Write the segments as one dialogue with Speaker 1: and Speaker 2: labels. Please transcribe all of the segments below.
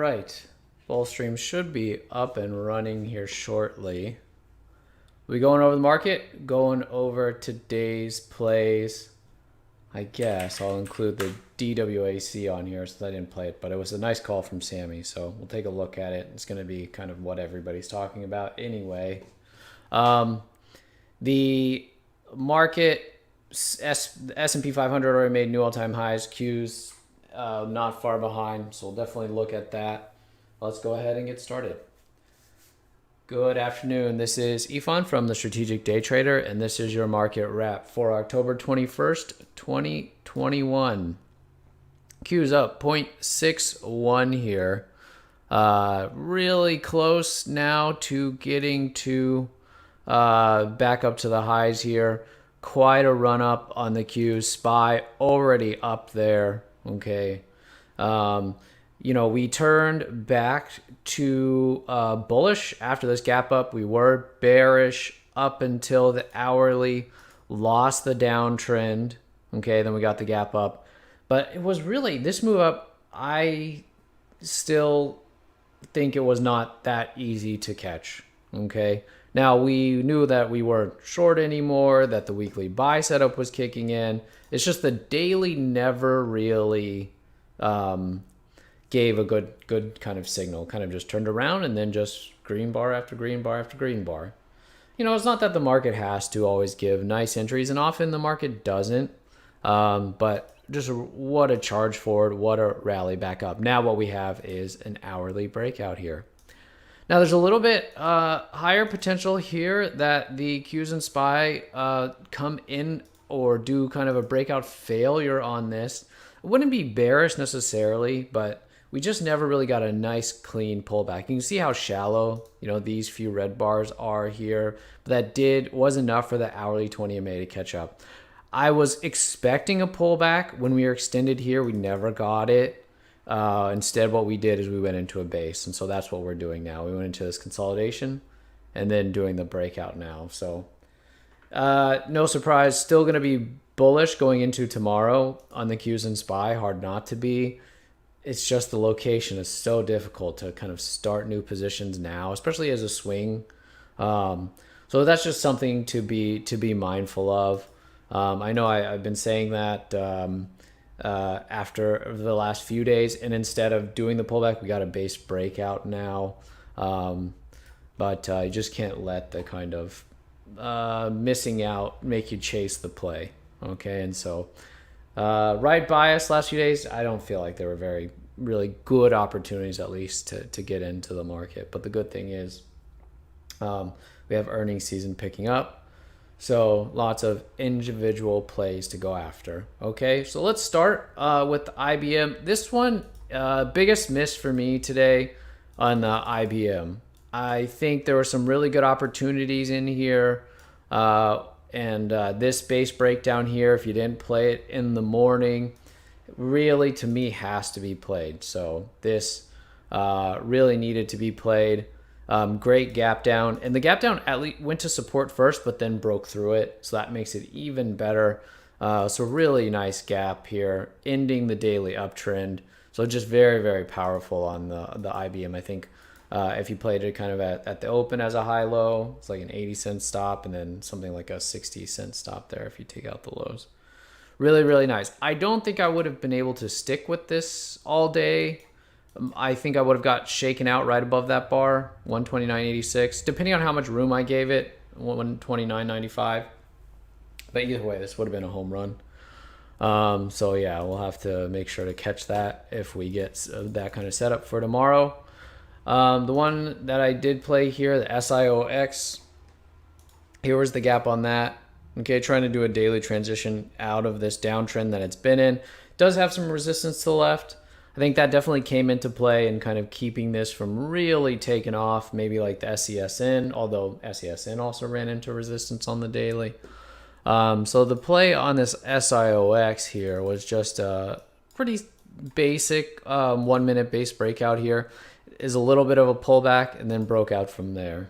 Speaker 1: right. Full stream should be up and running here shortly. We going over the market? Going over today's plays. I guess I'll include the DWAC on here since I didn't play it, but it was a nice call from Sammy, so we'll take a look at it. It's going to be kind of what everybody's talking about anyway. The market, S&P 500 already made new all-time highs. Q's not far behind, so we'll definitely look at that. Let's go ahead and get started. Good afternoon. This is Ifan from the Strategic Day Trader, and this is your market wrap for October 21st, 2021. Q's up 0.61 here. Really close now to getting to back up to the highs here. Quite a run up on the Q. SPY already up there. Okay. We turned back to bullish after this gap up. We were bearish up until the hourly lost the downtrend. Okay, then we got the gap up. But it was really, this move up, I still think it was not that easy to catch. Okay, now we knew that we weren't short anymore, that the weekly buy setup was kicking in. It's just the daily never really gave a good kind of signal, kind of just turned around and then just green bar after green bar after green bar. It's not that the market has to always give nice entries, and often the market doesn't, but just what a charge forward, what a rally back up. Now what we have is an hourly breakout here. Now there's a little bit higher potential here that the Qs and SPY come in or do kind of a breakout failure on this. It wouldn't be bearish necessarily, but we just never really got a nice clean pullback. You can see how shallow, these few red bars are here. But that was enough for the hourly 20 MA to catch up. I was expecting a pullback when we were extended here. We never got it. Instead, what we did is we went into a base. And so that's what we're doing now. We went into this consolidation and then doing the breakout now. So no surprise, still going to be bullish going into tomorrow on the Qs and SPY. Hard not to be. It's just the location is so difficult to kind of start new positions now, especially as a swing. So that's just something to be mindful of. I know I've been saying that after the last few days, and instead of doing the pullback, we got a base breakout now. But you just can't let the kind of missing out make you chase the play. Okay, and so right bias last few days, I don't feel like there were really good opportunities, at least to get into the market. But the good thing is we have earnings season picking up, so lots of individual plays to go after. Okay, so let's start with the IBM. This one, biggest miss for me today on the IBM. I think there were some really good opportunities in here. And this base breakdown here, if you didn't play it in the morning, really to me has to be played. So this really needed to be played. Great gap down, and the gap down at least went to support first, but then broke through it. So that makes it even better. So really nice gap here, ending the daily uptrend. So just very, very powerful on the IBM. I think if you played it kind of at the open as a high-low, it's like an 80-cent stop, and then something like a 60-cent stop there if you take out the lows. Really, really nice. I don't think I would have been able to stick with this all day. I think I would have got shaken out right above that bar, 129.86, depending on how much room I gave it, 129.95. But either way, this would have been a home run. So yeah, we'll have to make sure to catch that if we get that kind of setup for tomorrow. The one that I did play here, the SIOX, here was the gap on that. Okay, trying to do a daily transition out of this downtrend that it's been in. It does have some resistance to the left. I think that definitely came into play in kind of keeping this from really taking off, maybe like the SESN, although SESN also ran into resistance on the daily. So the play on this SIOX here was just a pretty basic 1 minute base breakout here. Is a little bit of a pullback and then broke out from there.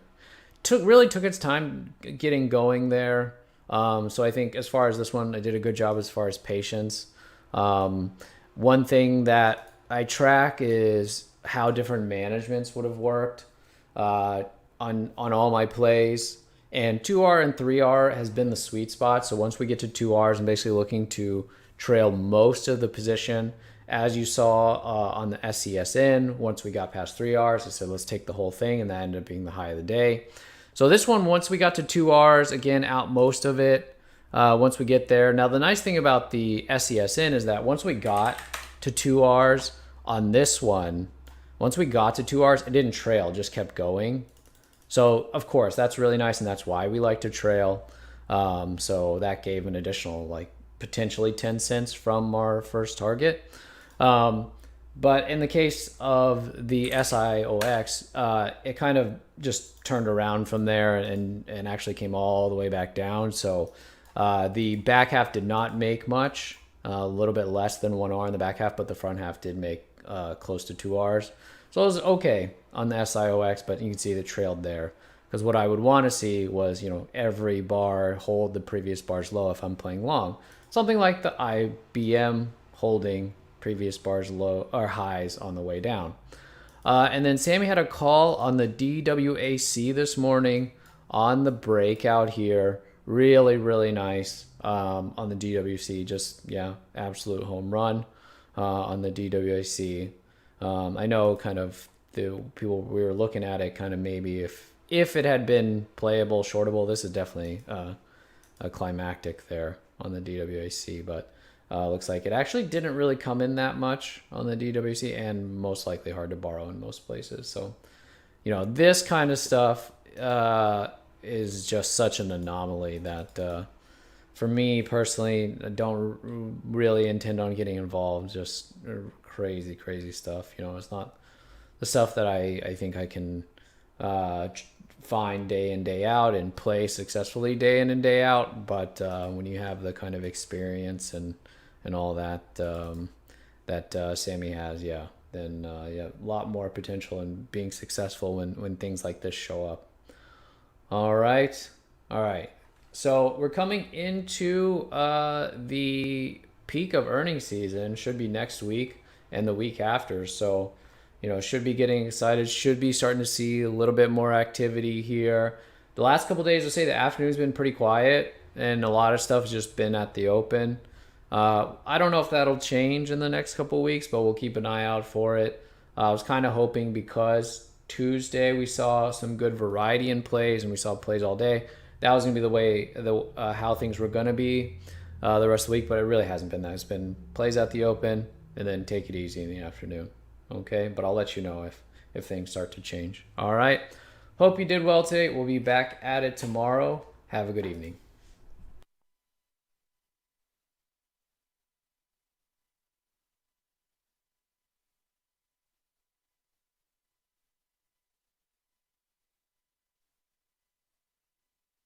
Speaker 1: Really took its time getting going there. So I think as far as this one, I did a good job as far as patience. One thing that I track is how different managements would have worked on all my plays. And 2R and 3R has been the sweet spot. So once we get to 2Rs, I'm basically looking to trail most of the position. As you saw on the SCSN, once we got past 3Rs, I said, let's take the whole thing. And that ended up being the high of the day. So this one, once we got to 2Rs, again, out most of it once we get there. Now, the nice thing about the SCSN is that once we got to 2Rs on this one, once we got to 2Rs, it didn't trail, just kept going. So, of course, that's really nice, and that's why we like to trail. So that gave an additional, like, potentially 10 cents from our first target. But in the case of the SIOX, it kind of just turned around from there and actually came all the way back down. So the back half did not make much, a little bit less than 1R in the back half, but the front half did make close to 2Rs. So it was okay on the SIOX, but you can see the trailed there. Because what I would want to see was, every bar hold the previous bar's low if I'm playing long. Something like the IBM holding previous bars low or highs on the way down. And then Sammy had a call on the DWAC this morning on the breakout here. Really, really nice on the DWC. Just, absolute home run on the DWAC. I know kind of the people we were looking at it kind of maybe if it had been playable, shortable, this is definitely a climactic there on the DWAC, but looks like it actually didn't really come in that much on the DWC and most likely hard to borrow in most places. So, this kind of stuff is just such an anomaly that for me personally, I don't really intend on getting involved. Just crazy, crazy stuff. It's not the stuff that I think I can find day in, day out and play successfully day in and day out. But when you have the kind of experience and all that that Sammy has, then a lot more potential in being successful when things like this show up. All right. So we're coming into the peak of earnings season. Should be next week and the week after. So, should be getting excited. Should be starting to see a little bit more activity here. The last couple of days, I'll say the afternoon's been pretty quiet, and a lot of stuff has just been at the open. I don't know if that'll change in the next couple of weeks, but we'll keep an eye out for it. I was kind of hoping because Tuesday we saw some good variety in plays, and we saw plays all day. That was going to be the way how things were going to be the rest of the week, but it really hasn't been that. It's been plays at the open and then take it easy in the afternoon. Okay, but I'll let you know if things start to change. All right. Hope you did well today. We'll be back at it tomorrow. Have a good evening.